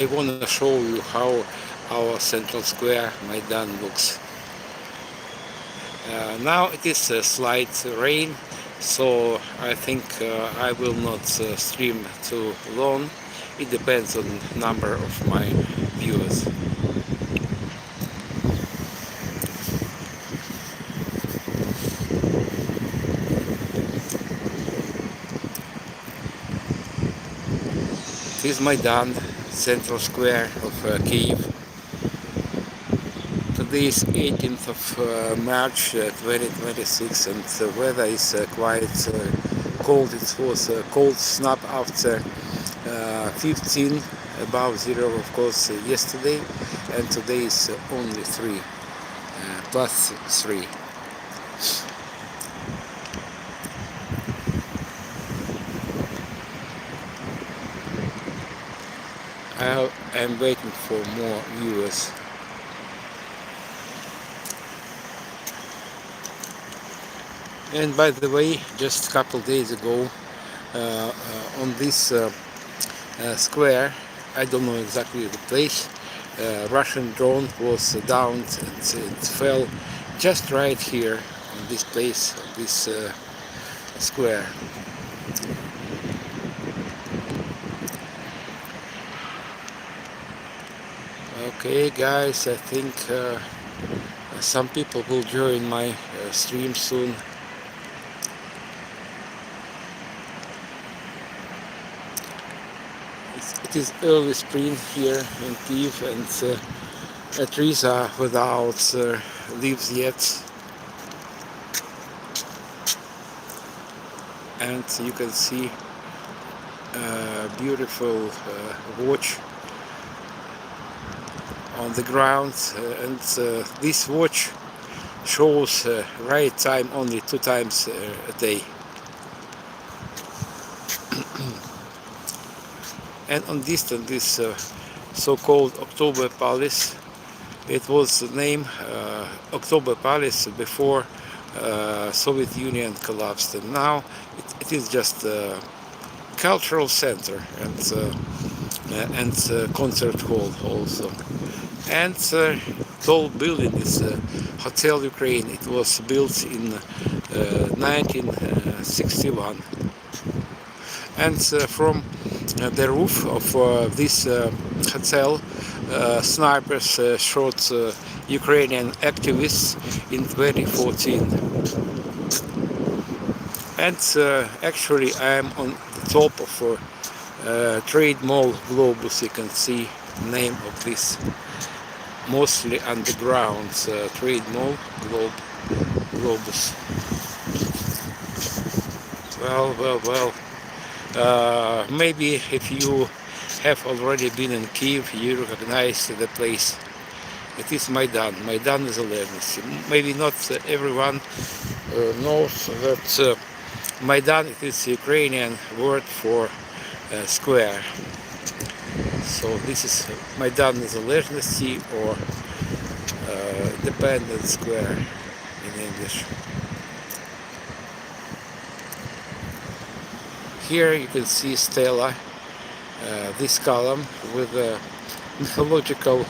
I want to show you how our central square Maidan looks. Now it is a slight rain, so I think I will not stream too long. It depends on number of my viewers. This is Maidan, central square of Kyiv. Today is 18th of March 2026, and the weather is quite cold. It was a cold snap after 15 above zero, of course, yesterday, and today is only 3, plus 3. I am waiting for more viewers. And by the way, just a couple days ago, on this square, I don't know exactly the place, Russian drone was downed and it fell just right here on this place, on this square. Okay guys, I think some people will join my stream soon. It is early spring here in Kyiv, and trees are without leaves yet. And you can see a beautiful watch on the ground, and this watch shows right time only 2 times a day. And on distance, this so-called October Palace, it was named October Palace before Soviet Union collapsed, and now it is just a cultural center and concert hall also. And tall building is Hotel Ukraine. It was built in 1961. And from the roof of this hotel, snipers shot Ukrainian activists in 2014. And actually I am on the top of Trade Mall Globus. You can see the name of this mostly underground Trade Mall Globus. Well. Maybe if you have already been in Kyiv, you recognize the place. It is Maidan. Maidan is awareness. Maybe not everyone knows that Maidan it is Ukrainian word for square. So this is Maidan Nезалежності or Independence Square in English. Here you can see Stella, this column with the mythological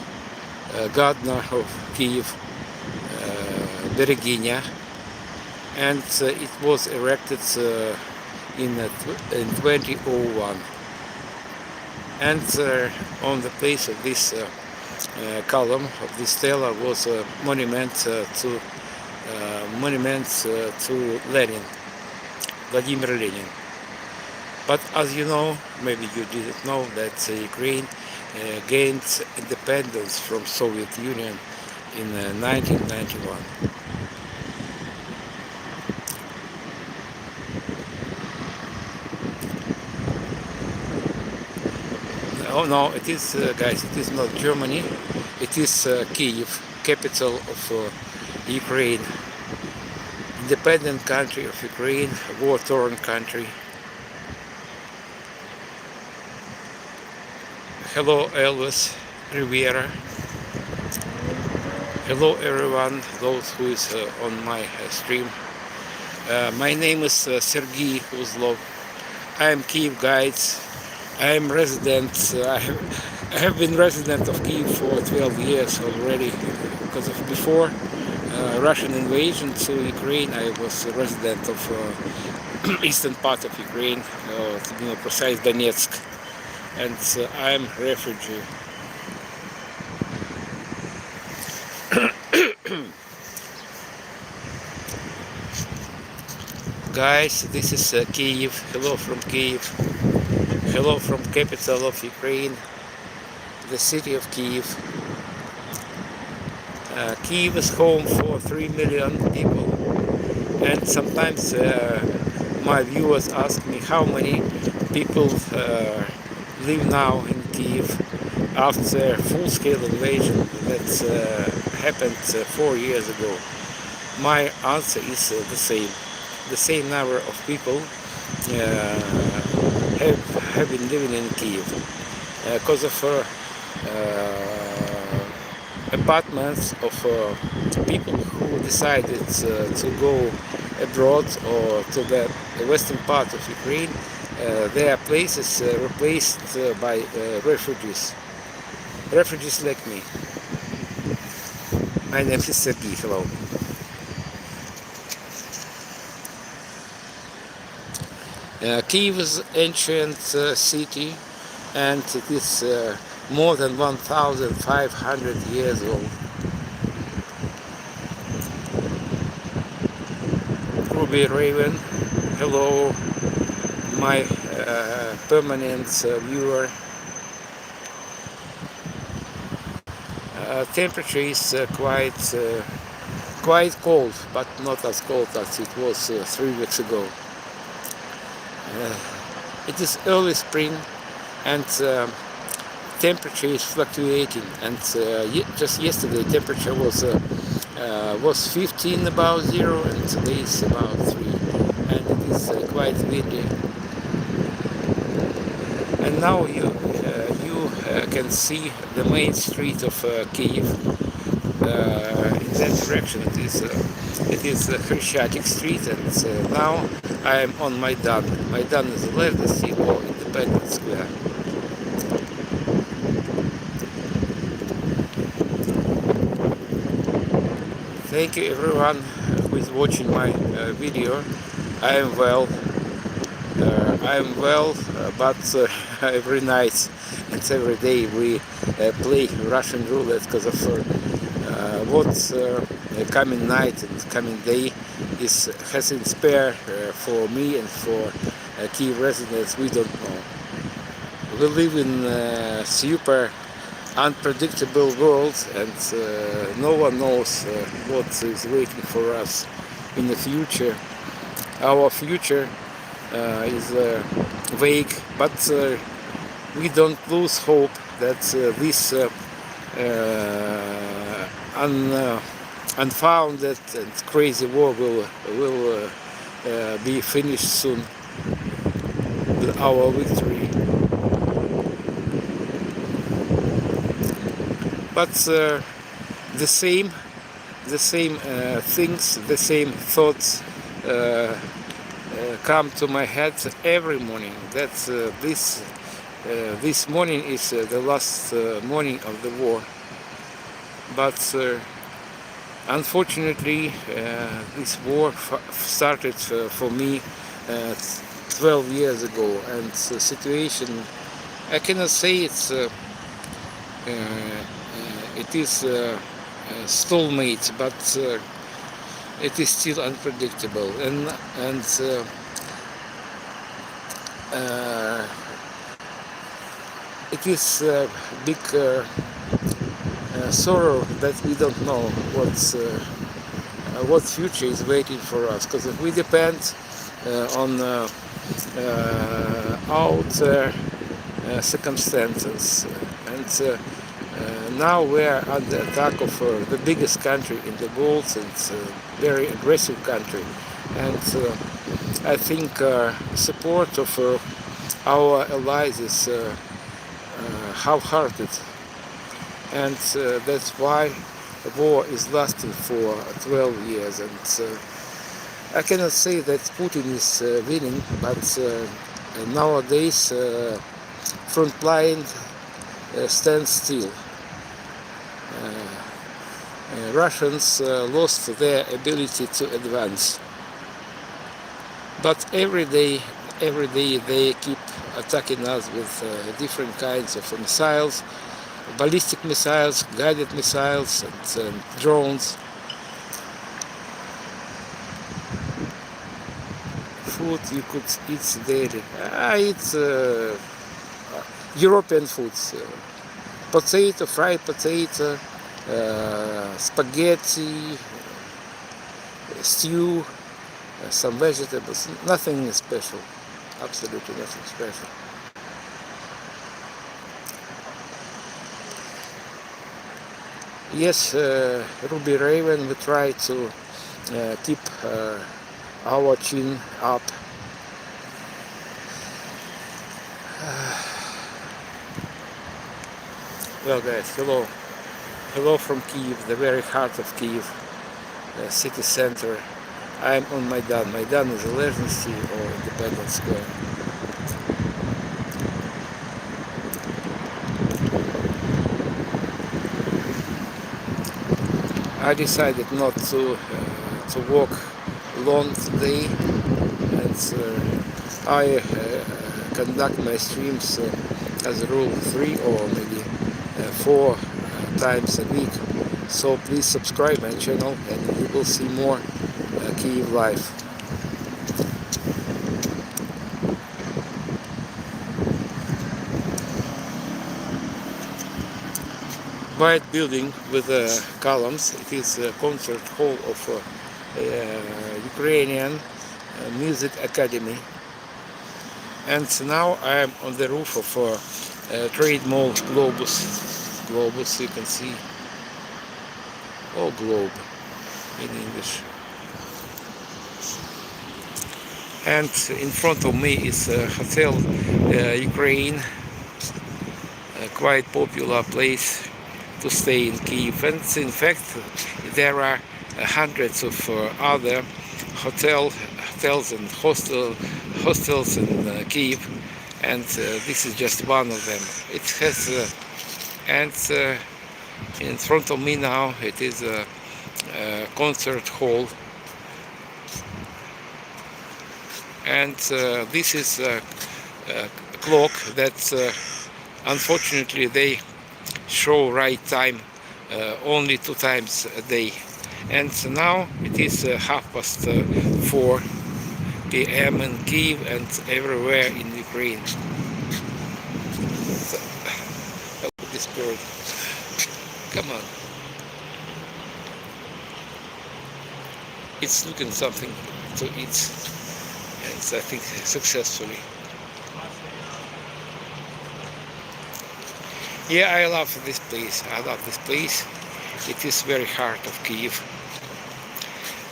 gardener of Kyiv, Bereginya, and it was erected in 2001. And on the place of this column of this Stella was a monument to Lenin, Vladimir Lenin. But as you know, maybe you didn't know, that Ukraine gained independence from Soviet Union in 1991. Oh no, it is, guys, it is not Germany, it is Kyiv, capital of Ukraine, independent country of Ukraine, war-torn country. Hello Elvis Riviera. Hello everyone, those who is on my stream. My name is Sergey Uzlov. I am Kyiv guide. I am resident. I have been resident of Kyiv for 12 years already. Because of before Russian invasion to Ukraine, I was a resident of eastern part of Ukraine, to be more precise, Donetsk, and I'm refugee. Guys, this is Kyiv. Hello from Kyiv. Hello from capital of Ukraine, the city of Kyiv. Kyiv is home for 3 million people, and sometimes my viewers ask me how many people live now in Kyiv after full-scale invasion that happened 4 years ago. My answer is the same. The same number of people have been living in Kyiv because of apartments of people who decided to go abroad or to the western part of Ukraine. Their places replaced by refugees. Refugees like me. My name is Sergey. Hello. Kyiv is an ancient city, and it is more than 1,500 years old. Ruby Raven, hello, my permanent viewer. Temperature is quite cold, but not as cold as it was 3 weeks ago. It is early spring, and temperature is fluctuating. And just yesterday, temperature was 15 about 0, and today is about 3, and it is quite windy. And now you can see the main street of Kyiv. In that direction, it is Hryshchatyk Street, and now I am on Maidan. Maidan is the largest or independent square. Thank you everyone who is watching my video. I am well. But every night and every day we play Russian roulette because of what's coming night and coming day has in spare for me and for Kyiv residents. We don't know. We live in a super unpredictable world, and no one knows what is waiting for us in the future. Our future is vague, but we don't lose hope that this unfounded and crazy war will be finished soon with our victory. But the same things, the same thoughts come to my head every morning. That this morning is the last morning of the war. But unfortunately, this war started for me 12 years ago, and the situation, I cannot say it is stalemate, but it is still unpredictable, and it is a big sorrow that we don't know what future is waiting for us, because we depend on outer circumstances, and now we are under attack of the biggest country in the world, and very aggressive country, and I think support of our allies is half-hearted, and that's why the war is lasting for 12 years. And I cannot say that Putin is winning, but nowadays frontline stand still. Russians lost their ability to advance. But every day they keep attacking us with different kinds of missiles, ballistic missiles, guided missiles, and drones. Food you could eat daily. I eat European foods. Potato, fried potato, spaghetti, stew, some vegetables. Nothing special. Absolutely nothing special. Yes, Ruby Raven, we try to keep our chin up. Well guys, hello. Hello from Kyiv, the very heart of Kyiv, city center. I'm on Maidan. Maidan is a legitimacy or Independence Square. I decided not to walk long today, and I conduct my streams as a rule 3 or maybe 4 times a week. So please subscribe my channel and you will see more Kyiv life. White building with columns. It is a concert hall of Ukrainian Music Academy. And now I am on the roof of trade mall Globus. Globus, you can see. Oh, globe in English. And in front of me is Hotel Ukraine, a quite popular place to stay in Kyiv. And in fact, there are hundreds of other hotels and hostels in Kyiv, and this is just one of them. It has, in front of me now, it is a concert hall, and this is a clock that unfortunately they show right time only 2 times a day, and now it is 4:30 p.m. in Kyiv and everywhere in Ukraine. So, this bird, come on, it's looking something to eat, and I think successfully. Yeah, I love this place. I love this place. It is very heart of Kyiv.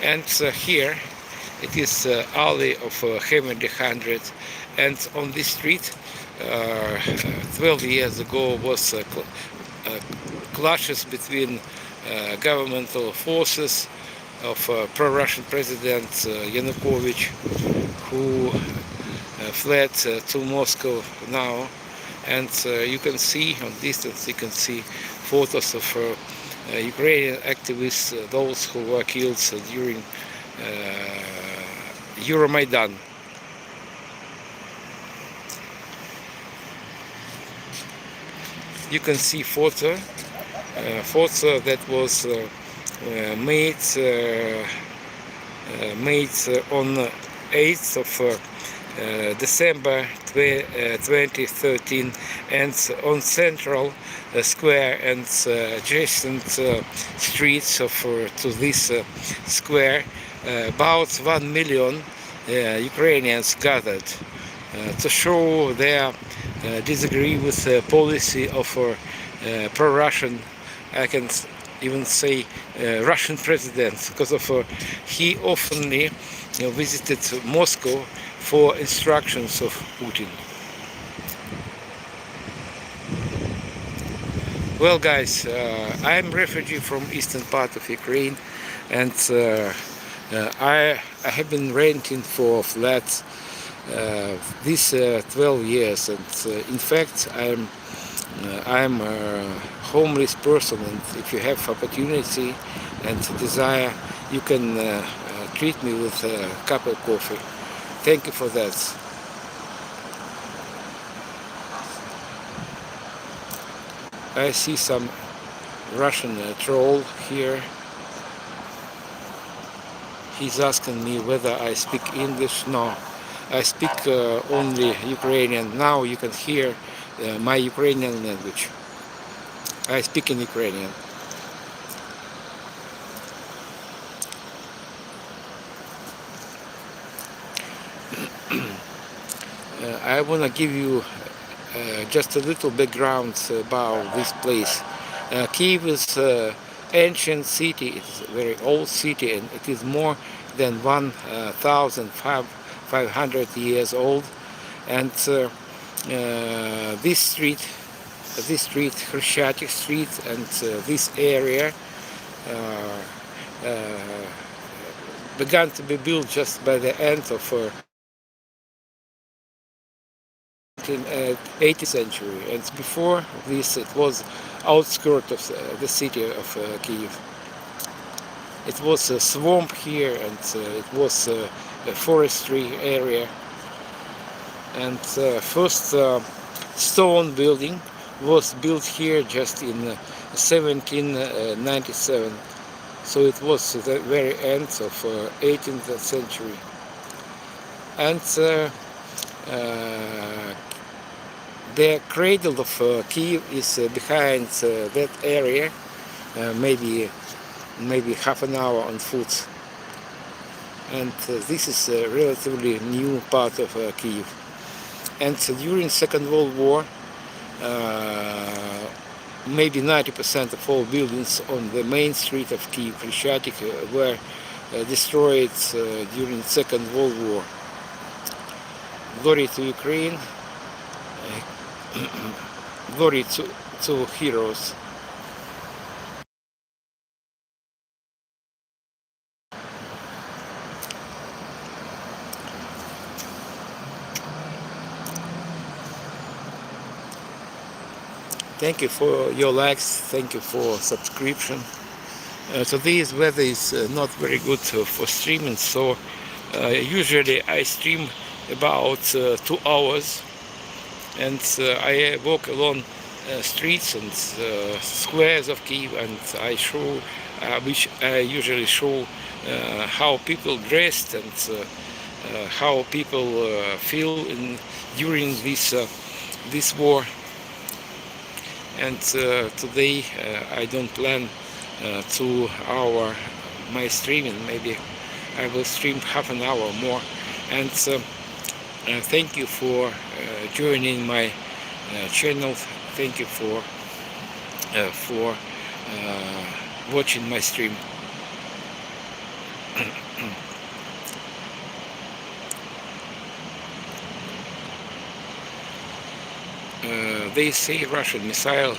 And here it is alley of Heavenly 100. And on this street, 12 years ago, was clashes between governmental forces of pro-Russian President Yanukovych, who fled to Moscow now. And you can see on distance, you can see photos of Ukrainian activists, those who were killed during Euromaidan. You can see photo that was made on 8th of December 2013, and on Central Square and adjacent streets of to this square, about 1 million Ukrainians gathered to show their disagree with the policy of pro-Russian, I can even say Russian president, because of he oftenly visited Moscow for instructions of Putin. Well guys, I'm refugee from eastern part of Ukraine, and I have been renting for flats these 12 years, and in fact I'm I'm a homeless person, and if you have opportunity and desire, you can treat me with a cup of coffee. Thank you for that. I see some Russian troll here. He's asking me whether I speak English. No, I speak only Ukrainian. Now you can hear my Ukrainian language. I speak in Ukrainian. I want to give you just a little background about this place. Kyiv is an ancient city. It's a very old city, and it is more than 1,500 years old. And this street, Khreshchatyk Street, and this area began to be built just by the end of 18th century, and before this it was outskirts of the city of Kyiv. It was a swamp here, and it was a forestry area. And first stone building was built here just in 1797. So it was the very end of 18th century. And the cradle of Kyiv is behind that area, maybe half an hour on foot. And this is a relatively new part of Kyiv. And during Second World War, maybe 90% of all buildings on the main street of Kyiv, Khreshchatyk, were destroyed during Second World War. Glory to Ukraine, glory to heroes. Thank you for your likes, thank you for subscription. Today's weather is not very good for streaming, so usually I stream about 2 hours, and I walk along streets and squares of Kyiv, and I show, which I usually show how people dressed and how people feel during this war. And today I don't plan 2 hour my streaming. Maybe I will stream half an hour more. And thank you for joining my channel. Thank you for watching my stream. They say Russian missile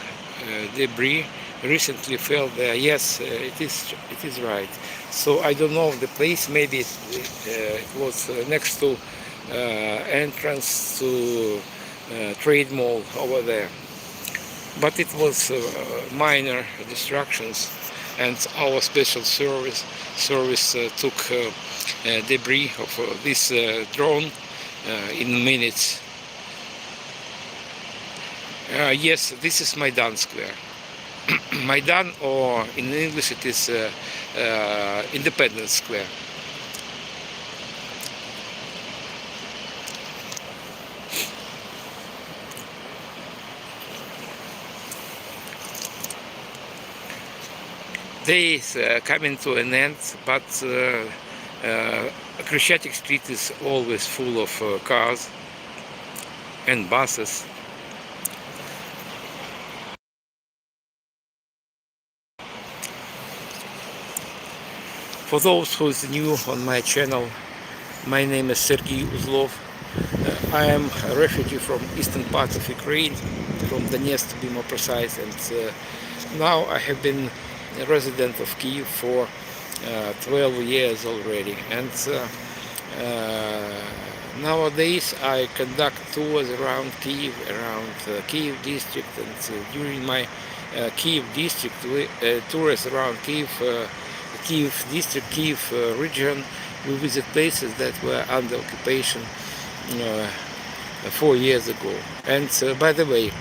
debris recently fell there. Yes, it is right. So I don't know the place. Maybe it was next to entrance to trade mall over there. But it was minor destructions, and our special service took debris of this drone in minutes. Yes, this is Maidan Square. Maidan, or in English it is Independence Square. Day is coming to an end, but Khreshchatyk Street is always full of cars and buses. For those who is new on my channel, my name is Sergei Uzlov. I am a refugee from eastern part of Ukraine, from Donetsk to be more precise, and now I have been a resident of Kyiv for 12 years already. And Nowadays I conduct tours around Kyiv, around Kyiv district, and during my Kyiv district tours around Kyiv, Kyiv district, Kyiv region, we visit places that were under occupation 4 years ago. And by the way,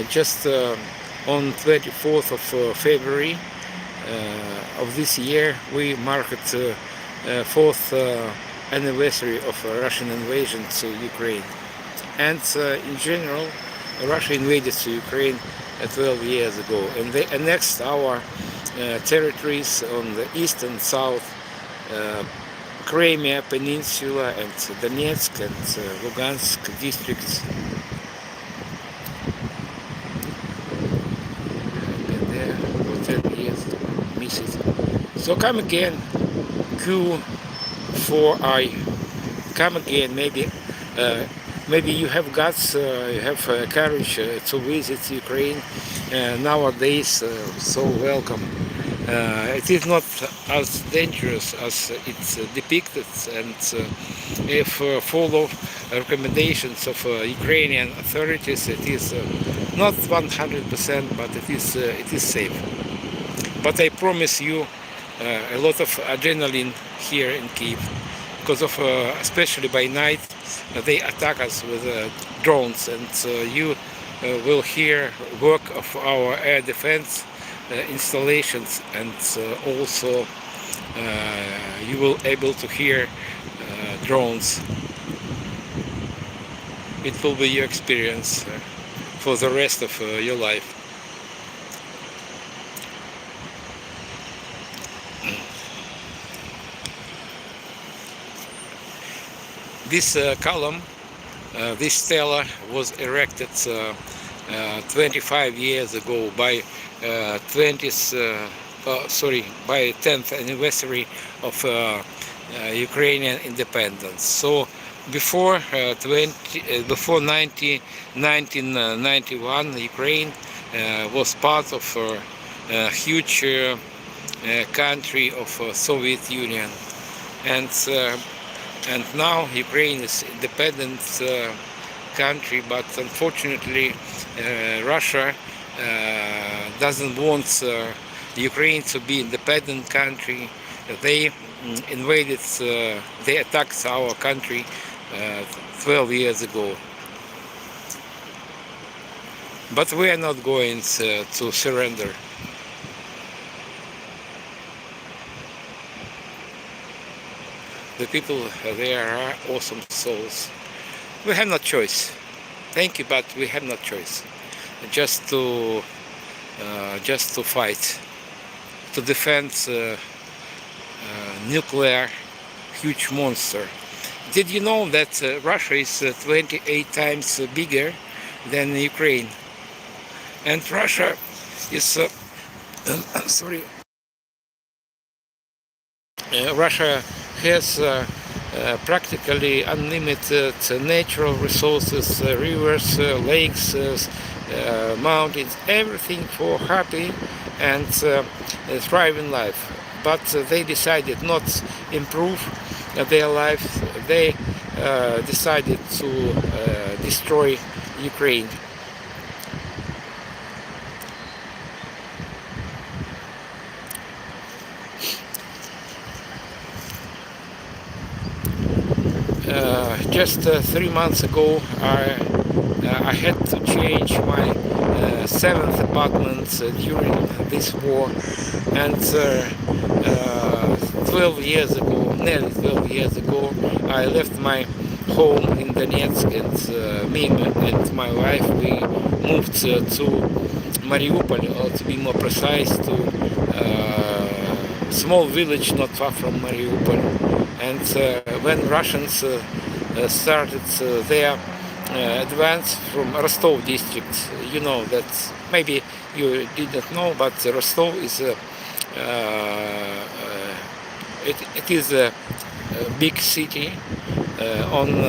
just on 24th of February of this year, we marked fourth anniversary of Russian invasion to Ukraine. And in general, Russia invaded to Ukraine 12 years ago and they annexed our territories on the east and south, Crimea Peninsula and Donetsk and Lugansk districts. Been there for 10 years, miss it. So come again, Q4I. Come again, maybe you have guts, you have courage to visit Ukraine nowadays, so welcome. It is not as dangerous as it's depicted, and if follow recommendations of Ukrainian authorities, it is not 100%, but it is safe. But I promise you a lot of adrenaline here in Kyiv, because of especially by night they attack us with drones, and you will hear work of our air defense installations, and also you will able to hear drones. It will be your experience for the rest of your life. This column, this stela was erected 25 years ago by 10th anniversary of Ukrainian independence. So before 1991, Ukraine was part of a huge country of Soviet Union, and now Ukraine is independent country, but unfortunately Russia doesn't want Ukraine to be independent country. They invaded, they attacked our country 12 years ago. But we are not going to surrender. The people there are awesome souls. We have no choice. Thank you, but we have no choice. Just to fight, to defend nuclear huge monster. Did you know that Russia is 28 times bigger than Ukraine? And Russia is Russia has practically unlimited natural resources, rivers, lakes, mountains, everything for happy and thriving life. But they decided not to improve their life. They decided to destroy Ukraine. Just 3 months ago, I had to change my 7th apartment during this war, and 12 years ago, nearly 12 years ago, I left my home in Donetsk, and me and my wife, we moved to Mariupol, or to be more precise, to a small village not far from Mariupol. And when Russians started their advance from Rostov district, you know that maybe you didn't know, but Rostov is it is a big city on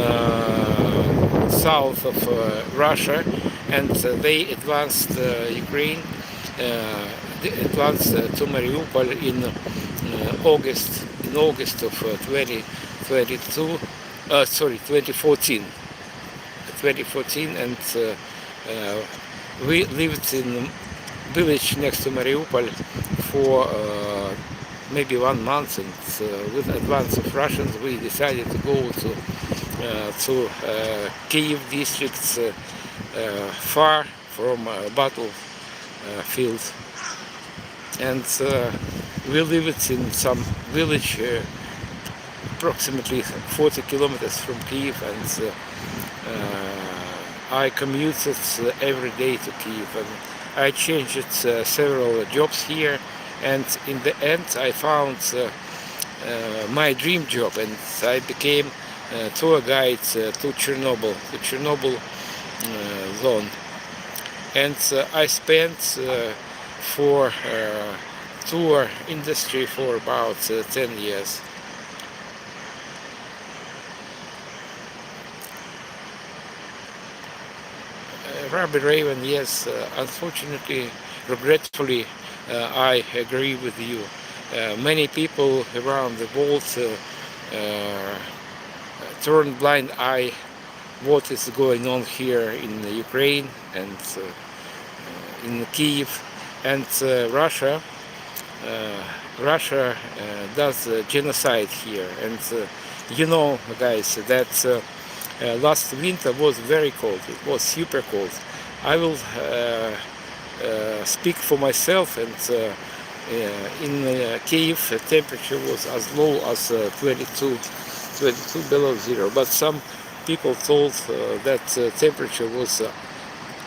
south of Russia, and they advanced Ukraine, they advanced to Mariupol in August of 2022, sorry, 2014. 2014, and we lived in village next to Mariupol for maybe 1 month, and with advance of Russians we decided to go to Kyiv districts, far from battlefield, and we lived in some village approximately 40 kilometers from Kyiv, and I commuted every day to Kyiv, and I changed several jobs here, and in the end I found my dream job, and I became tour guide to Chernobyl zone, and I spent for tour industry for about 10 years. Rabbi Raven, yes, unfortunately, regretfully, I agree with you. Many people around the world turn blind eye what is going on here in Ukraine and in Kyiv, and Russia does genocide here, and you know, guys, that last winter was very cold. It was super cold. I will speak for myself, and in Kyiv the temperature was as low as 22 below zero, but some people told that temperature was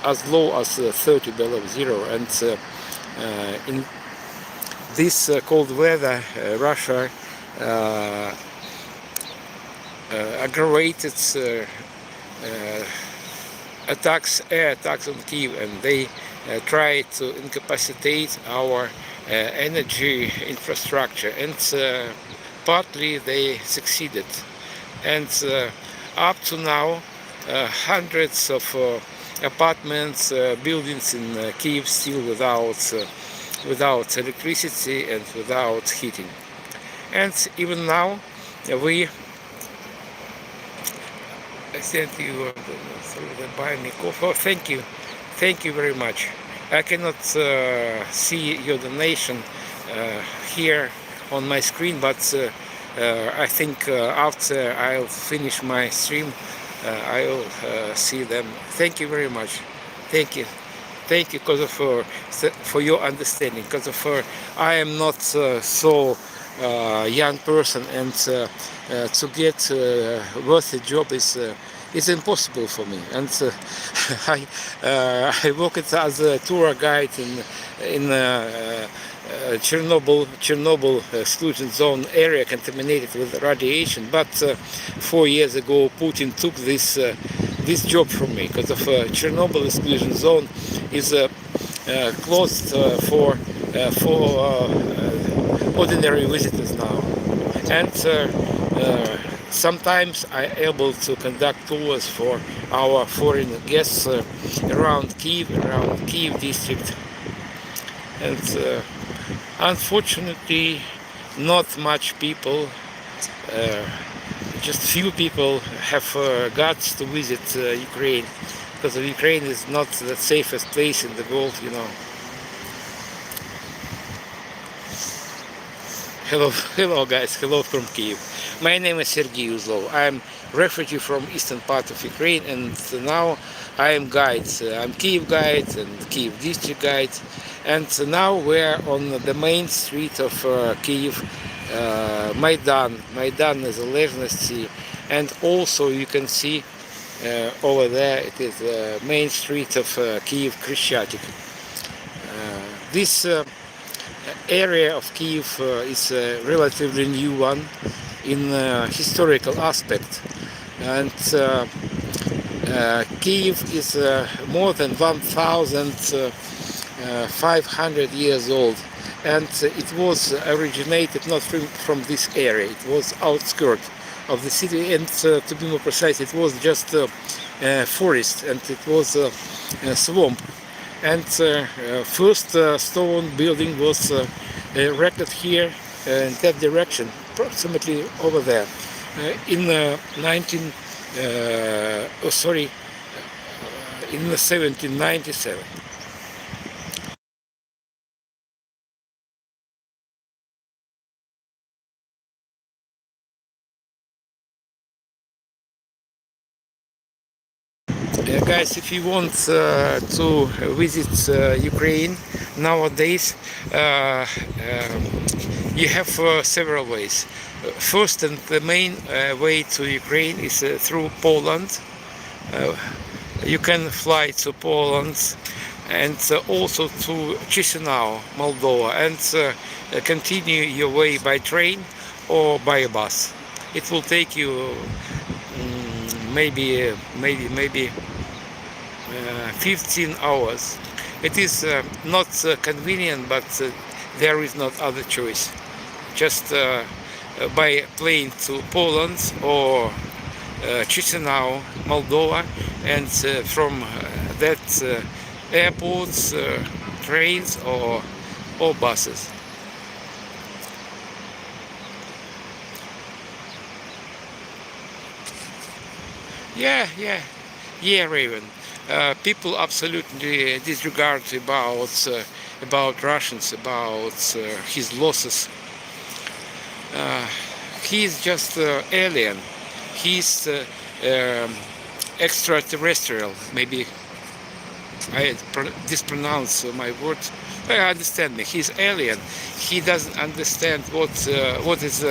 as low as 30 below zero, and in this cold weather Russia aggravated air attacks on Kyiv, and they tried to incapacitate our energy infrastructure, and partly they succeeded, and up to now hundreds of apartments, buildings in Kyiv still without electricity and without heating, and even now we sent you through the buy me coffee. Oh, thank you very much. I cannot see your donation here on my screen, but I think after I'll finish my stream I will see them. Thank you very much. Thank you for your understanding, because of I am not so young person, and to get a worthy job is impossible for me, and I worked as a tour guide in Chernobyl exclusion zone area contaminated with radiation, but 4 years ago Putin took this job from me, because of Chernobyl exclusion zone is closed for ordinary visitors now, and sometimes I am able to conduct tours for our foreign guests around Kyiv district, and unfortunately not much people, just few people have guts to visit Ukraine, because Ukraine is not the safest place in the world, you know. Hello guys, hello from Kyiv. My name is Sergey Uzlov. I'm refugee from eastern part of Ukraine, and now I am guide. I'm Kyiv guide and Kyiv district guide, and now we're on the main street of Kyiv, Maidan. Maidan is a legendary, and also you can see over there it is the main street of Kyiv, Krishchatik. This area of Kyiv is a relatively new one in historical aspect, and Kyiv is more than 1,500 years old, and it was originated not from this area. It was outskirts of the city, and to be more precise, it was just forest, and it was a swamp. And first stone building was erected here in that direction, approximately over there. In 19 oh sorry in 1797. Guys, if you want to visit Ukraine nowadays, you have several ways. First and the main way to Ukraine is through Poland. Uh, you can fly to Poland and also to Chisinau, Moldova, and continue your way by train or by a bus. It will take you maybe 15 hours. It is not convenient, but there is not other choice. Just by plane to Poland or Chisinau, Moldova, and from that airports, trains or buses. Yeah, Raven. People absolutely disregard about Russians, about his losses. He is just alien. He's extraterrestrial. Maybe I mispronounce my words. Understand me. He's alien. He doesn't understand what is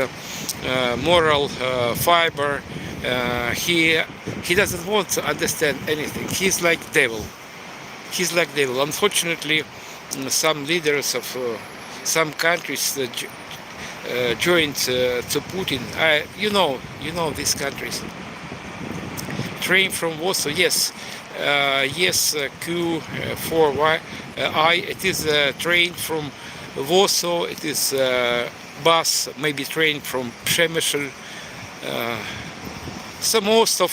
moral fiber. He doesn't want to understand anything. He's like devil. He's like devil. Unfortunately, some leaders of some countries joined to Putin. You know these countries. Train from Warsaw, yes. Yes, Q4I. It is a train from Warsaw. It is a bus, maybe train from Przemysl. So most of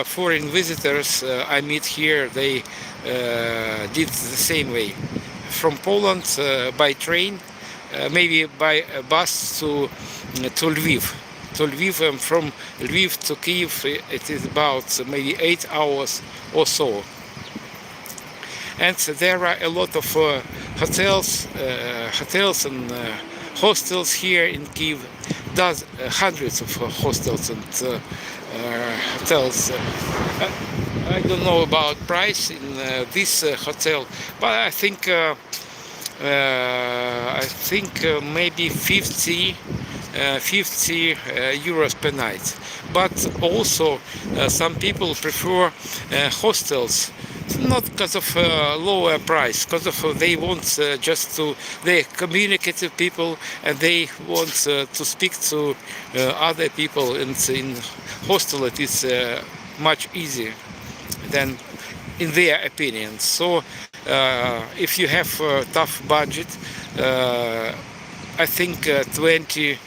foreign visitors I meet here, they did the same way. From Poland by train, maybe by a bus to Lviv. To Lviv, and from Lviv to Kyiv, it is about maybe 8 hours or so. And there are a lot of hotels and hostels here in Kyiv. Does hundreds of hostels and hotels. I don't know about price in this hotel, but I think maybe 50 euros per night. But also some people prefer hostels, not because of lower price, because of they want just to, they communicative people, and they want to speak to other people, and in hostel it is much easier than in their opinion. So if you have a tough budget, I think 20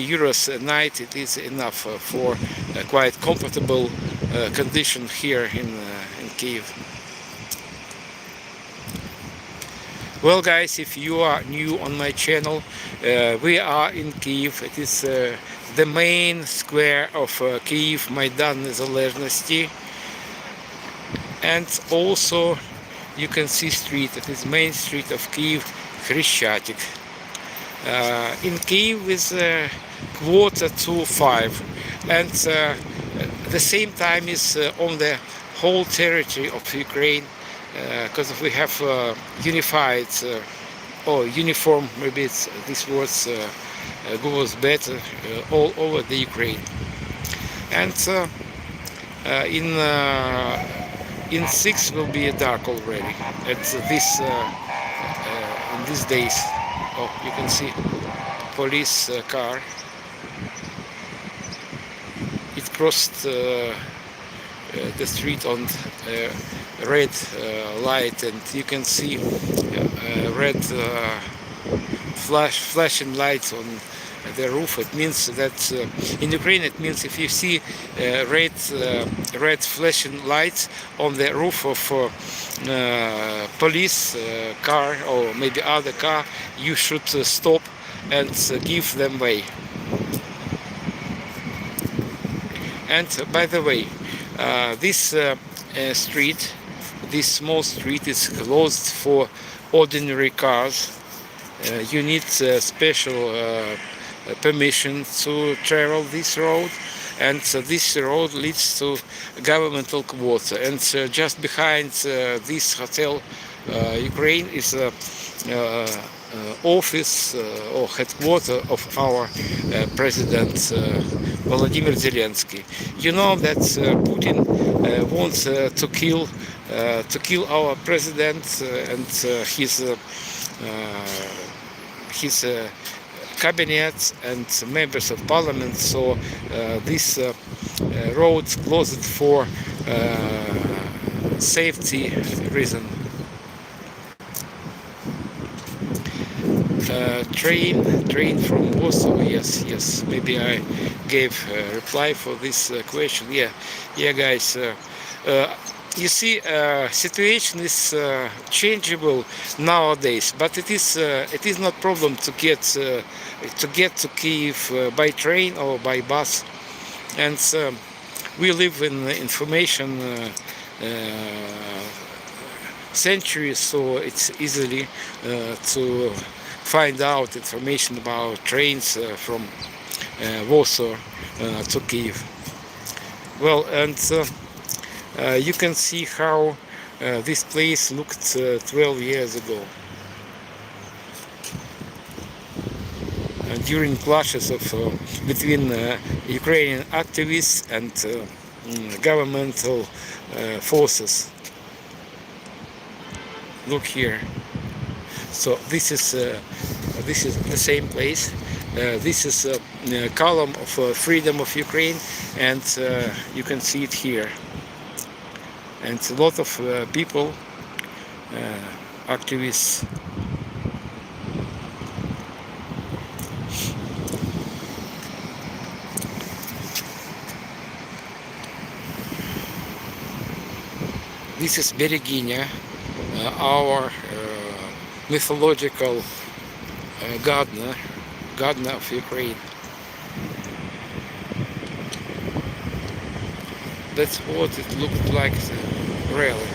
euros a night, it is enough for a quite comfortable condition here in Kyiv. Well guys, if you are new on my channel, we are in Kyiv. It is the main square of Kyiv, Maidan Незалежності. And also you can see street, it is main street of Kyiv, Хрещатик. In Kyiv is 4:45, and the same time is on the whole territory of Ukraine, because we have unified or uniform, maybe it's, this word goes better, all over the Ukraine. And in 6 will be dark already at this in these days. Oh, you can see police car. It crossed the street on red light, and you can see red flashing lights on the roof. It means that in Ukraine, it means if you see red flashing lights on the roof of police car or maybe other car, you should stop and give them way. And by the way, this street, this small street is closed for ordinary cars. You need special permission to travel this road, and this road leads to governmental quarter. And just behind this hotel, Ukraine, is a office or headquarter of our president Volodymyr Zelensky. You know that Putin wants to kill our president and his cabinet and members of parliament. So this road closed for safety reason. Train from Warsaw. Yes. Maybe I gave a reply for this question. Yeah, guys. You see, situation is changeable nowadays, but it is not problem to get to Kyiv by train or by bus, and we live in information century, so it's easily to find out information about trains from Warsaw to Kyiv. Well, and you can see how this place looked 12 years ago. During clashes between Ukrainian activists and governmental forces. Look here. So this is the same place. This is a column of freedom of Ukraine, and you can see it here. And a lot of people, activists. This is Bereginya, our mythological gardener of Ukraine. That's what it looked like really.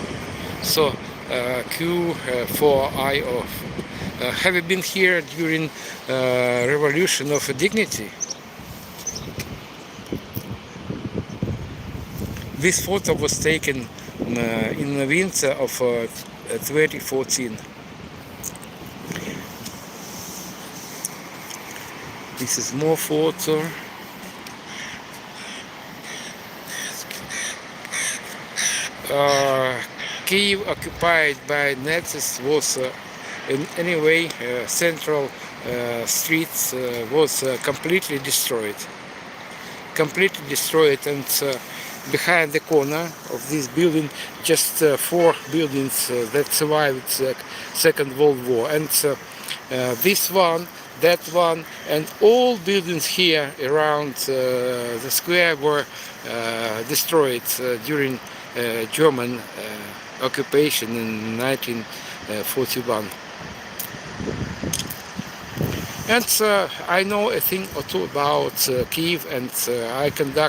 So Q4I off. Have you been here during Revolution of Dignity? This photo was taken in the winter of 2014. This is more photo. Kyiv, occupied by Nazis, was in any way central streets was completely destroyed. And behind the corner of this building, just 4 buildings that survived the Second World War, and this one, that one, and all buildings here around the square were destroyed during German occupation in 1941. And I know a thing or two about Kyiv, and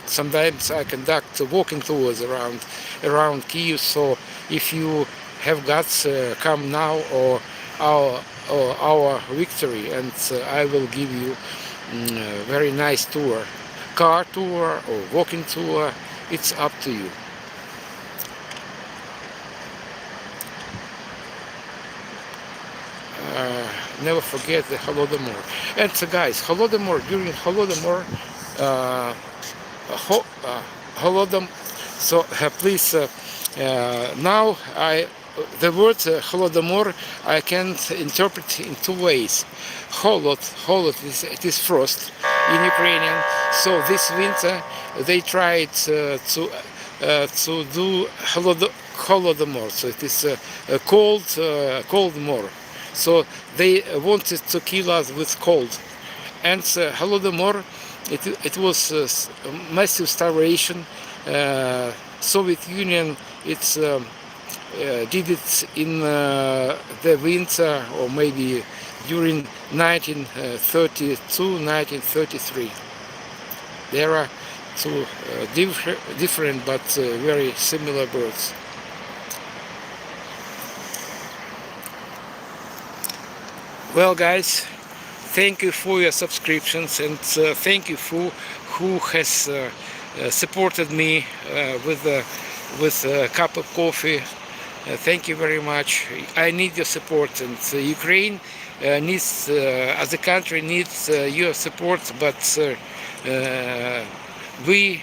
sometimes I conduct walking tours around Kyiv. So if you have guts, come now or our victory, and I will give you a very nice tour, car tour or walking tour. It's up to you. Never forget the Holodomor. And guys, Holodomor, during Holodomor, so please, now the word Holodomor I can interpret in 2 ways. Holod is frost in Ukrainian. So this winter they tried to do Holodomor. So it is a cold more. So they wanted to kill us with cold. And Holodomor, it was massive starvation. Soviet Union did it in the winter, or maybe during 1932, 1933. There are two different but very similar birds. Well, guys, thank you for your subscriptions, and thank you for who has supported me with a cup of coffee. Thank you very much. I need your support, and Ukraine needs, as a country, needs your support. But we,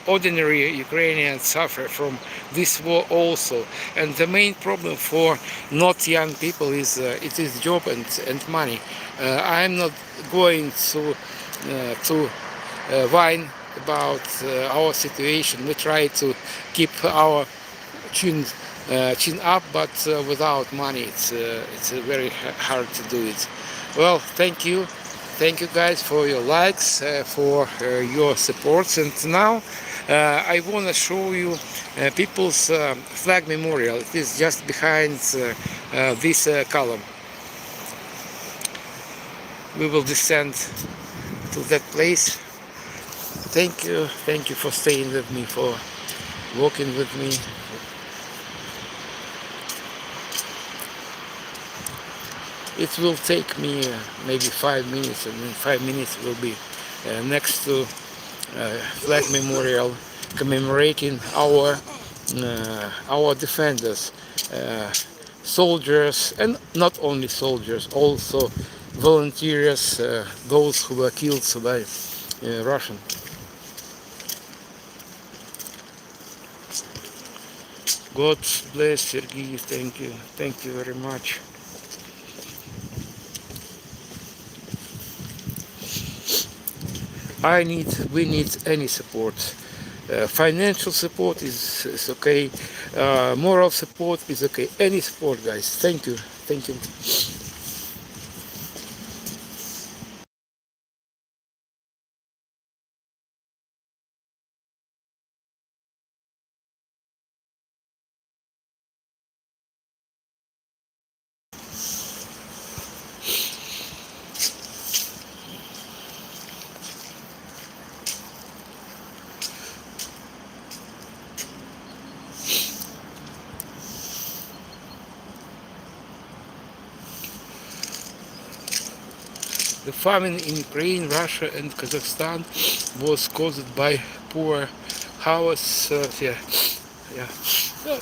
ordinary Ukrainians, suffer from this war also. And the main problem for not young people is it is job and money. I am not going to whine about our situation. We try to keep our chin up, but without money it's very hard to do it. Well, thank you guys for your likes, for your supports. And now I want to show you people's flag memorial. It is just behind this column. We will descend to that place. Thank you for staying with me, for walking with me. It will take me maybe 5 minutes, and in 5 minutes we'll be next to flag memorial commemorating our defenders, soldiers, and not only soldiers, also volunteers, those who were killed by Russian. God bless Sergei. Thank you very much. We need any support. Financial support is okay. Moral support is okay. Any support, guys. Thank you. The famine in Ukraine, Russia, and Kazakhstan was caused by poor harvests.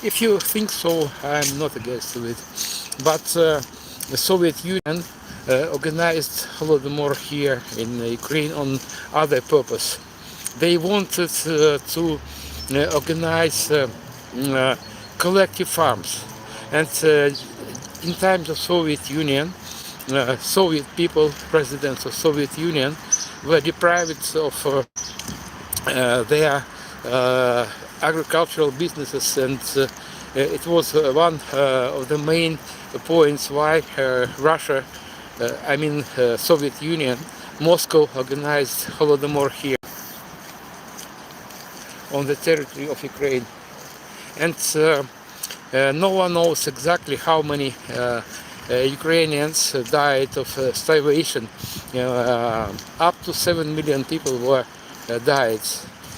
If you think so, I'm not against it. But the Soviet Union organized Holodomor here in Ukraine on other purpose. They wanted to organize collective farms, and in times of Soviet Union, Soviet people, presidents of Soviet Union, were deprived of their agricultural businesses, and it was one of the main points why Russia, Soviet Union, Moscow organized Holodomor here on the territory of Ukraine. And no one knows exactly how many Ukrainians died of starvation. Up to 7 million people were died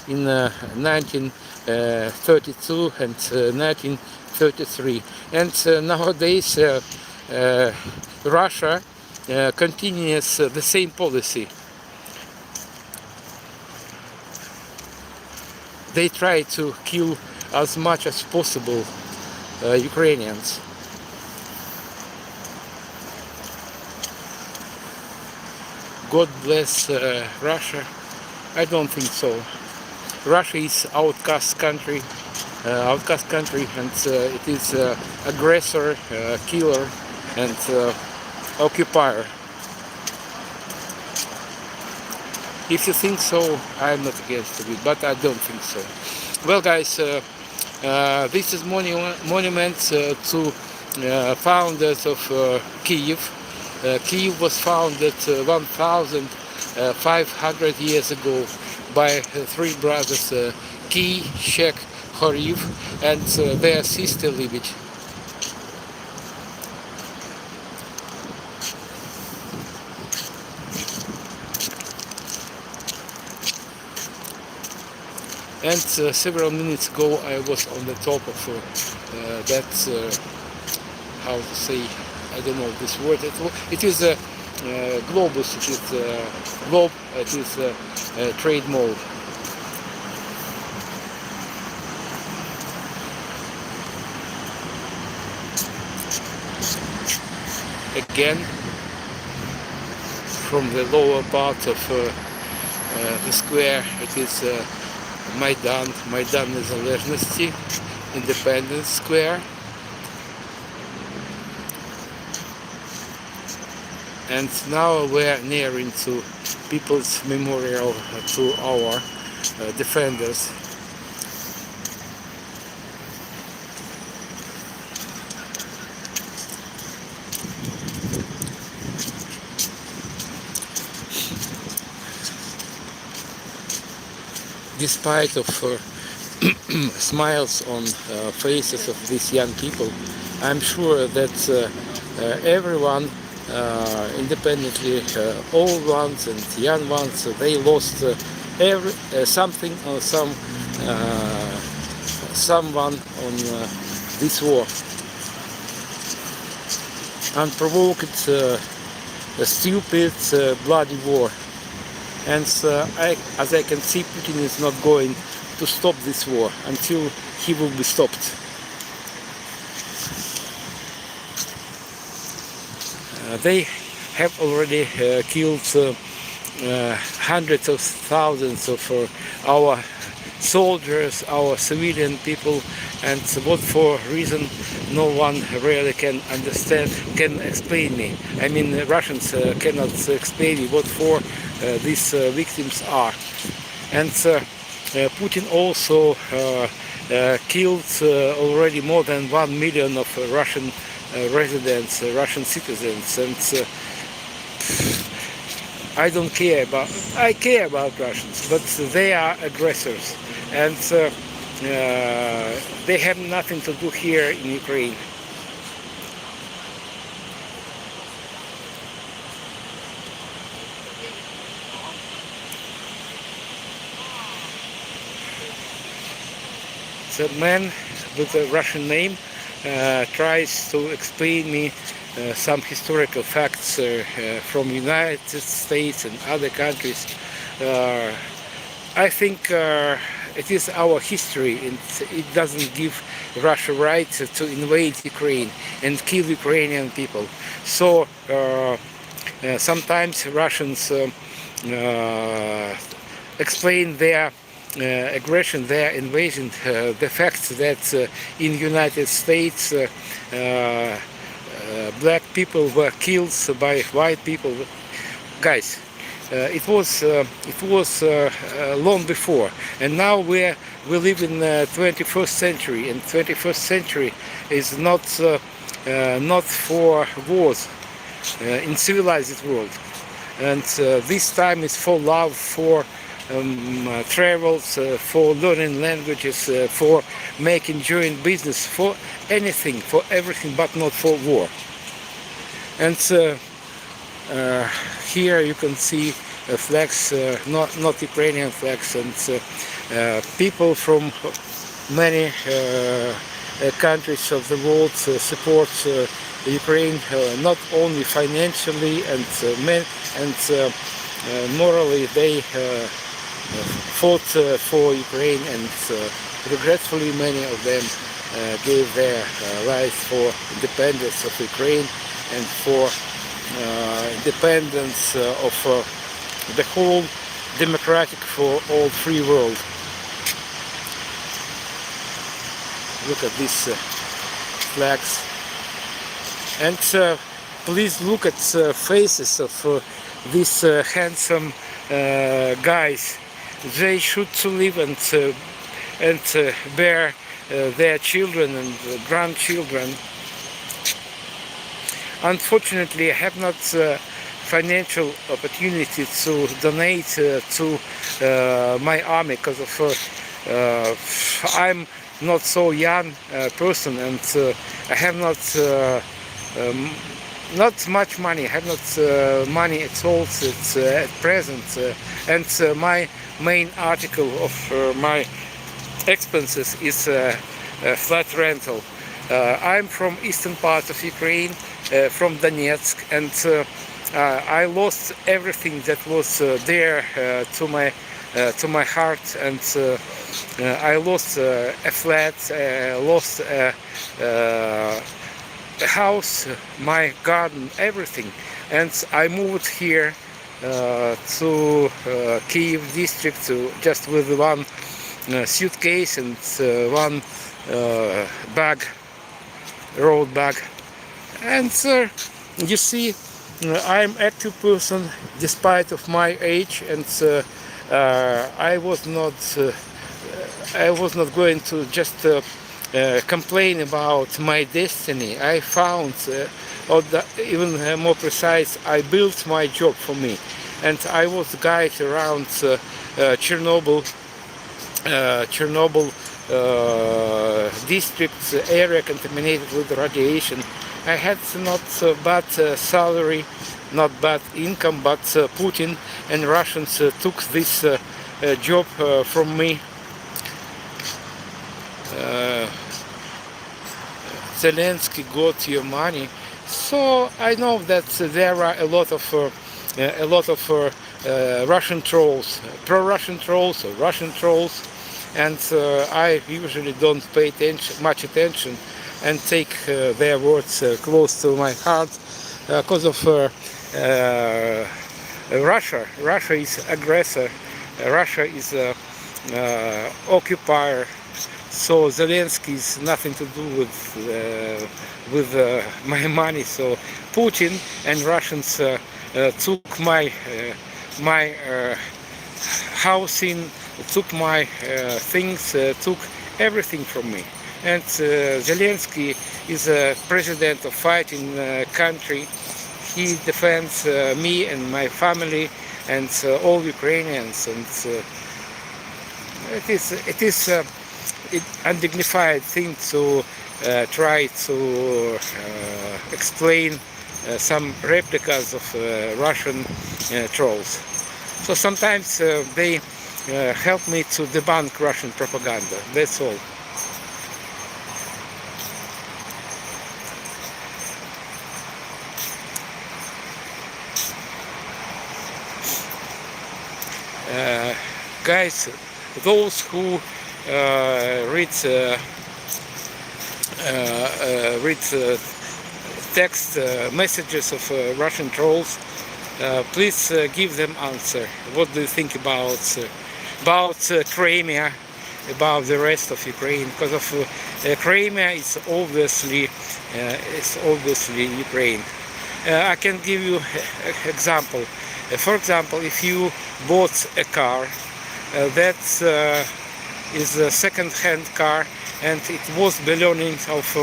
in 1932 and 1933. And nowadays Russia continues the same policy. They try to kill as much as possible Ukrainians. God bless Russia? I don't think so. Russia is outcast country, and it is aggressor, killer, and occupier. If you think so, I'm not against it, but I don't think so. Well, guys, this is monument to founders of Kyiv. Kyiv was founded 1,500 years ago by three brothers, Kyi, Shek, Horiv, and their sister Libich. And several minutes ago I was on the top of that, how to say, I don't know this word. It is a globus, it is a globe, it is a trade mall. Again, from the lower part of the square, it is Maidan Незалежності, Independence Square. And now we're nearing to People's Memorial to our defenders. Despite of smiles on faces of these young people, I'm sure that everyone, independently, old ones and young ones, they lost something or someone on this war. Unprovoked, a stupid, bloody war. And as I can see, Putin is not going to stop this war until he will be stopped. They have already killed hundreds of thousands of our soldiers, our civilian people, and what for reason no one really can understand, can explain me. I mean, Russians cannot explain me what for these victims are. And Putin also killed already more than 1 million of Russian residents, Russian citizens, and I care about Russians, but they are aggressors, and they have nothing to do here in Ukraine. The man with a Russian name tries to explain me some historical facts from United States and other countries. I think it is our history, and it doesn't give Russia right to invade Ukraine and kill Ukrainian people. So sometimes Russians explain their aggression, their invasion, the fact that in United States black people were killed by white people. Guys, it was long before, and now we live in the 21st century, and 21st century is not for wars in civilized world, and this time is for love, for travels, for learning languages, for making joint business, for anything, for everything, but not for war. And here you can see flags, not Ukrainian flags, and people from many countries of the world support Ukraine, not only financially and morally. They fought for Ukraine, and regretfully many of them gave their lives for independence of Ukraine and for independence of the whole democratic, for all free world. Look at these flags, and please look at the faces of these handsome guys. They should live and bear their children and grandchildren. Unfortunately, I have not financial opportunity to donate to my army, because of I'm not so young person, and I have not much money. I have not money at all at present, and my main article of my expenses is flat rental. I'm from eastern part of Ukraine, from Donetsk, and I lost everything that was there to my heart, and I lost a flat, lost a house, my garden, everything, and I moved here to Kyiv district just with one suitcase and one bag, road bag, and you see, I'm active person despite of my age, and I was not going to just complain about my destiny. I found, or even more precise, I built my job for me, and I was guide around Chernobyl district area contaminated with radiation. I had not bad salary, not bad income, but Putin and Russians took this job from me. Zelensky got your money, so I know that there are a lot of Russian trolls, pro-Russian trolls or Russian trolls, and I usually don't pay much attention and take their words close to my heart because of Russia. Russia is aggressor. Russia is occupier. So Zelensky is nothing to do with my money. So Putin and Russians took my housing, took my things, took everything from me. And Zelensky is a president of fighting country. He defends me and my family and all Ukrainians. And it is undignified thing to try to explain some replicas of Russian trolls. So sometimes they help me to debunk Russian propaganda. That's all. Guys, those who read text messages of Russian trolls, please give them answer. What do you think about Crimea, about the rest of Ukraine? Because of Crimea is obviously Ukraine. I can give you an example. For example, if you bought a car that is a second-hand car and it was belonging of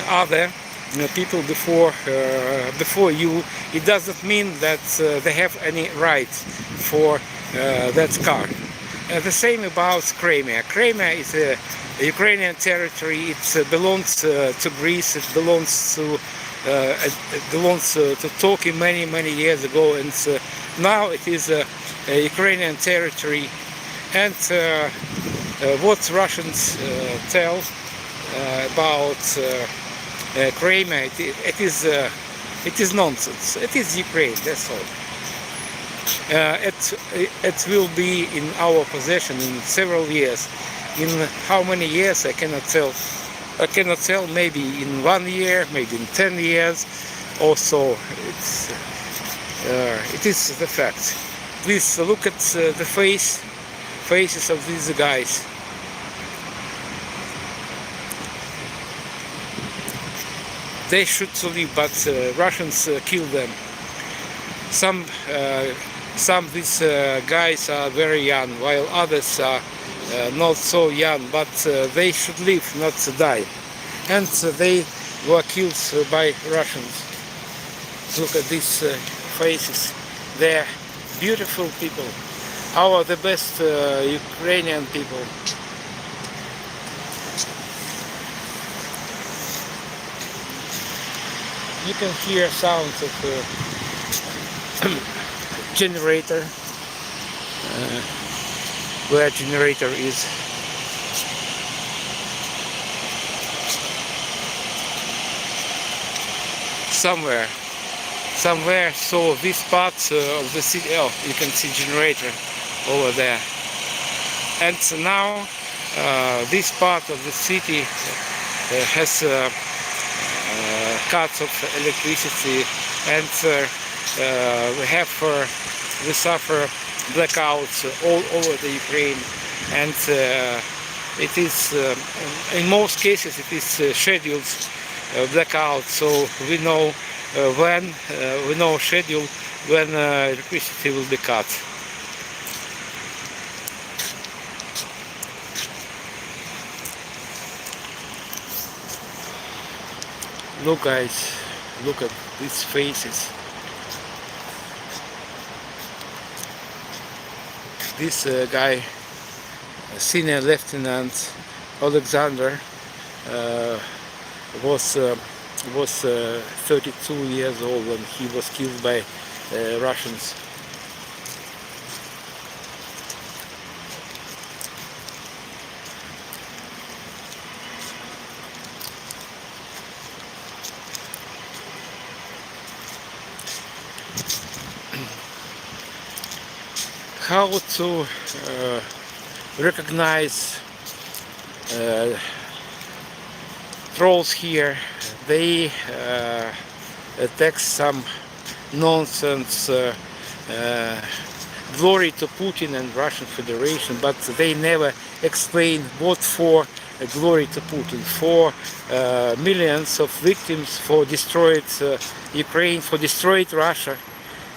other people before you, it doesn't mean that they have any right for that car. The same about Crimea. Crimea is a Ukrainian territory. It belongs to Greece. It belongs to Turkey many years ago, and now it is a Ukrainian territory. And what Russians tell about Crimea, it is nonsense. It is Ukraine. That's all. It will be in our possession in several years. In how many years I cannot tell. I cannot tell. Maybe in 1 year, maybe in 10 years. Also, it is the fact. Please look at the faces of these guys. They should leave, but Russians kill them. Some these guys are very young, while others are not so young, but they should live, not to die. And they were killed by Russians. Look at these faces. They're beautiful people. The best Ukrainian people. You can hear sounds of generator, where generator is. somewhere. So this part of the city, oh, you can see generator over there. And now this part of the city has cuts of electricity, and we suffer blackouts all over the Ukraine, and it is in most cases it is scheduled blackout, so we know schedule when electricity will be cut. Look guys, look at these faces. This guy, Senior Lieutenant Alexander, was 32 years old when he was killed by Russians. How to recognize trolls here? They text some nonsense, glory to Putin and Russian Federation, but they never explain what for glory to Putin, for millions of victims, for destroyed Ukraine, for destroyed Russia.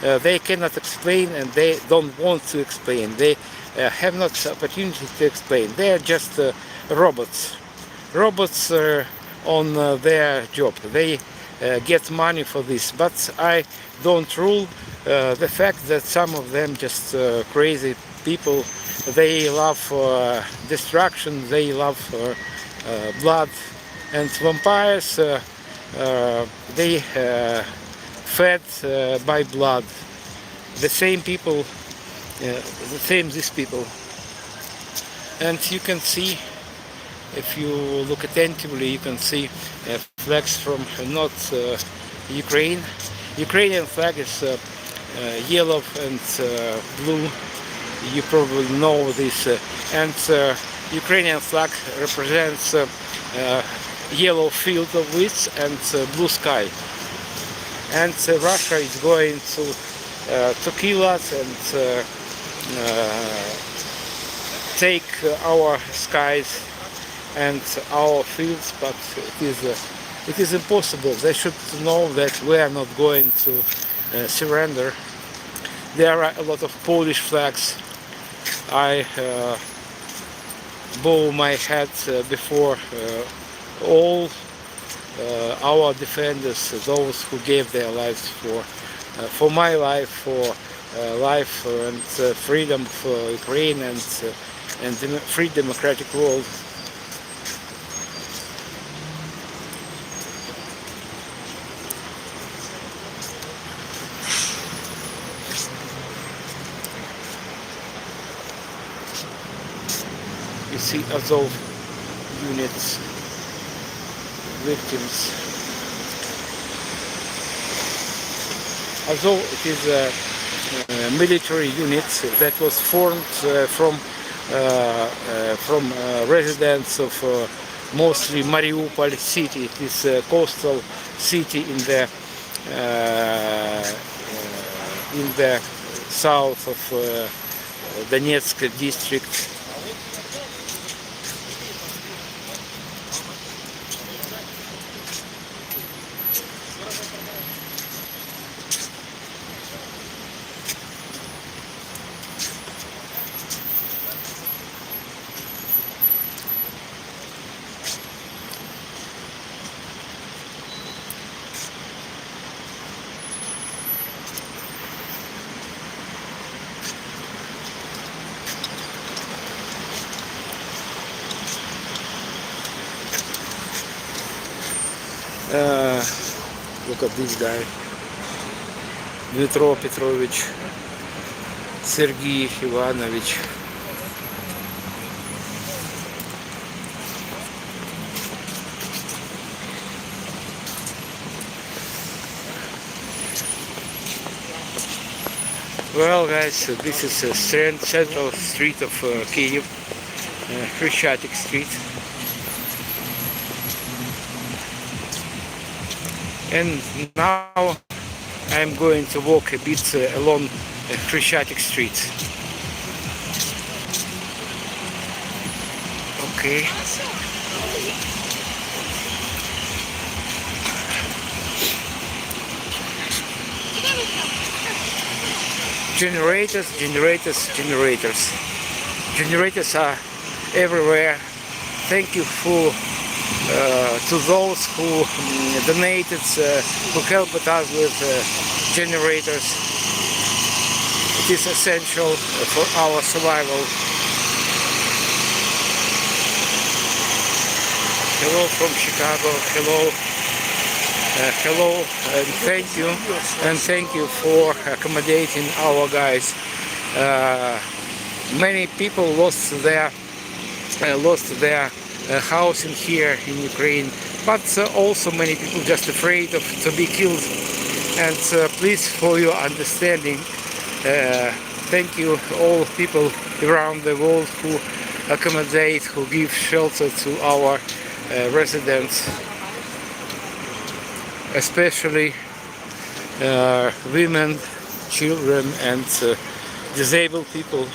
They cannot explain, and they don't want to explain. They have not opportunity to explain. They are just robots. Robots on their job. They get money for this. But I don't rule the fact that some of them just crazy people. They love destruction. They love blood, and vampires. They fed by blood. The same people, these people. And you can see, if you look attentively, you can see flags from not Ukraine. Ukrainian flag is yellow and blue. You probably know this. And Ukrainian flag represents yellow field of wheat and blue sky. And Russia is going to kill us and take our skies and our fields, but it is impossible. They should know that we are not going to surrender. There are a lot of Polish flags. I bow my head before all our defenders, those who gave their lives for my life, for life and freedom for Ukraine and free democratic world. You see Azov units, victims. Azov, it is a military unit that was formed from residents of mostly Mariupol city. It is a coastal city in the south of Donetsk district. Look at this guy, Dmitro Petrovich, Sergei Ivanovich. Well, guys, this is a central street of Kyiv, Hryshchatyk Street, and now I'm going to walk a bit along Hryshchatyk Street. Okay. Generators. Generators are everywhere. Thank you to those who donated, who helped us with generators. It is essential for our survival. Hello from Chicago. Hello. Hello and thank you for accommodating our guys. Many people lost their house in here in Ukraine, but also many people just afraid to be killed. And please, for your understanding, thank you all people around the world who accommodate, who give shelter to our residents, especially women, children and disabled people.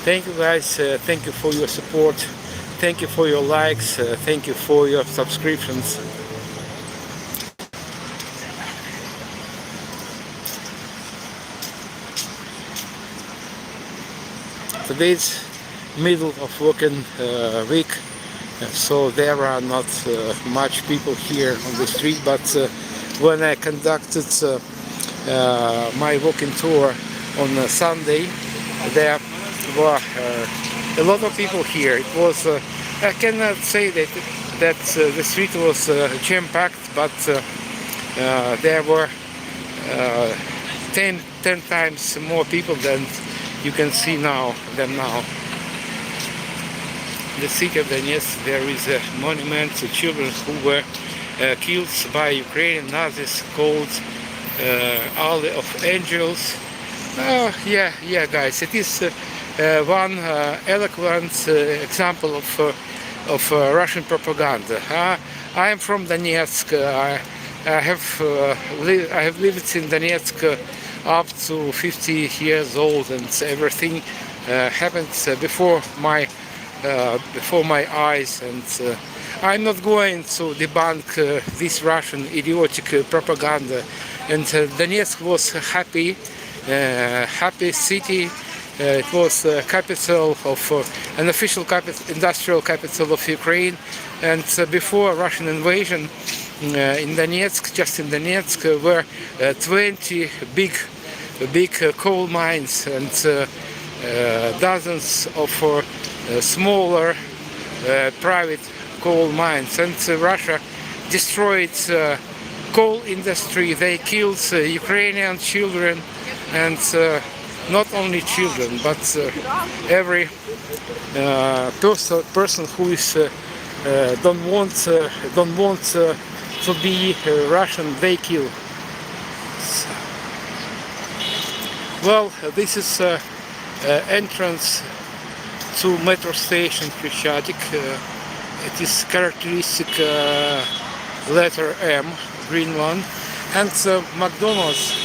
Thank you guys, thank you for your support, thank you for your likes, thank you for your subscriptions. Today's middle of working week, so there are not much people here on the street, but when I conducted my walking tour on Sunday, there were a lot of people here. It was, I cannot say that the street was jam-packed, but there were 10 times more people than you can see now. The city of Donetsk, there is a monument to children who were killed by Ukrainian Nazis called Alley of Angels. Yeah, guys, it is one eloquent example of Russian propaganda. I am from Donetsk. I have lived in Donetsk up to 50 years old, and everything happened before my eyes, and I'm not going to debunk this Russian idiotic propaganda. And Donetsk was a happy city. It was capital of an official industrial capital of Ukraine. And before Russian invasion, in Donetsk, just in Donetsk, were 20 big coal mines and dozens of smaller private coal mines. And Russia destroyed coal industry. They killed Ukrainian children, and not only children, but every person who is don't want to be Russian, they kill. Well, this is entrance to metro station Hryshchatyk. It is characteristic letter M, green one, and McDonald's.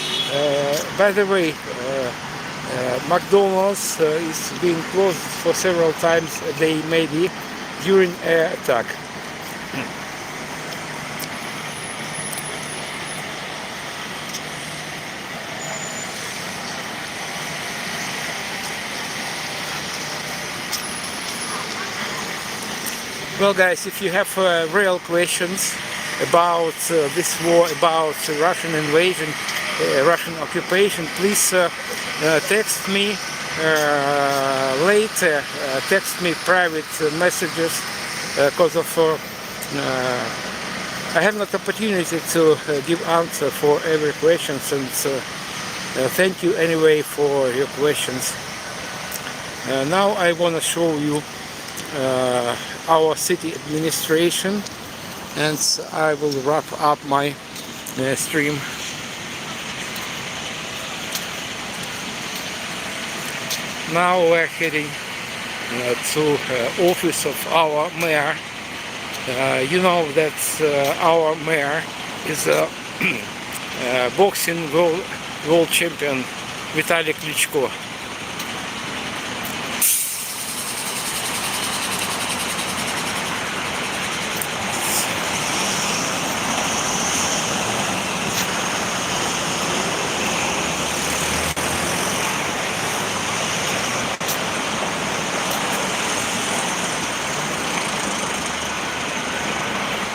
By the way, McDonald's is being closed for several times a day, maybe during an attack. Well, guys, if you have real questions about this war, about Russian invasion, Russian occupation, please text me later. Text me private messages, because of I have not opportunity to give answer for every questions, and thank you anyway for your questions. Now I want to show you our city administration, and I will wrap up my stream. Now we're heading to office of our mayor. You know that our mayor is a boxing world champion Vitaly Klitschko.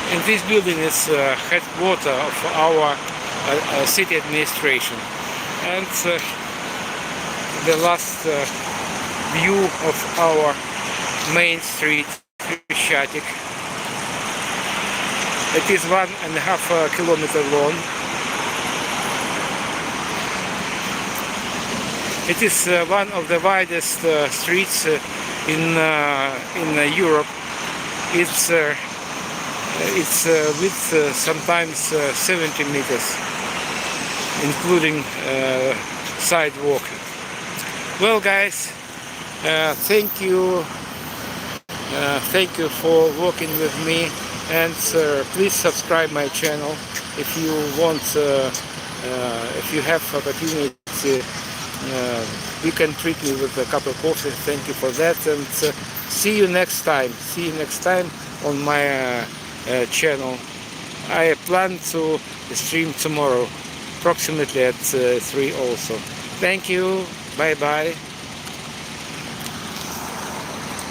And this building is headquarters of our city administration. And the last view of our main street, Krishchatik. It is 1.5 kilometer long. It is one of the widest streets in Europe. Its width sometimes 70 meters, including sidewalk. Well, guys, thank you for working with me, and please subscribe my channel if you want. If you have opportunity, you can treat me with a cup of coffee. Thank you for that, and see you next time. See you next time on my channel. I plan to stream tomorrow, approximately at 3 also. Thank you. Bye bye.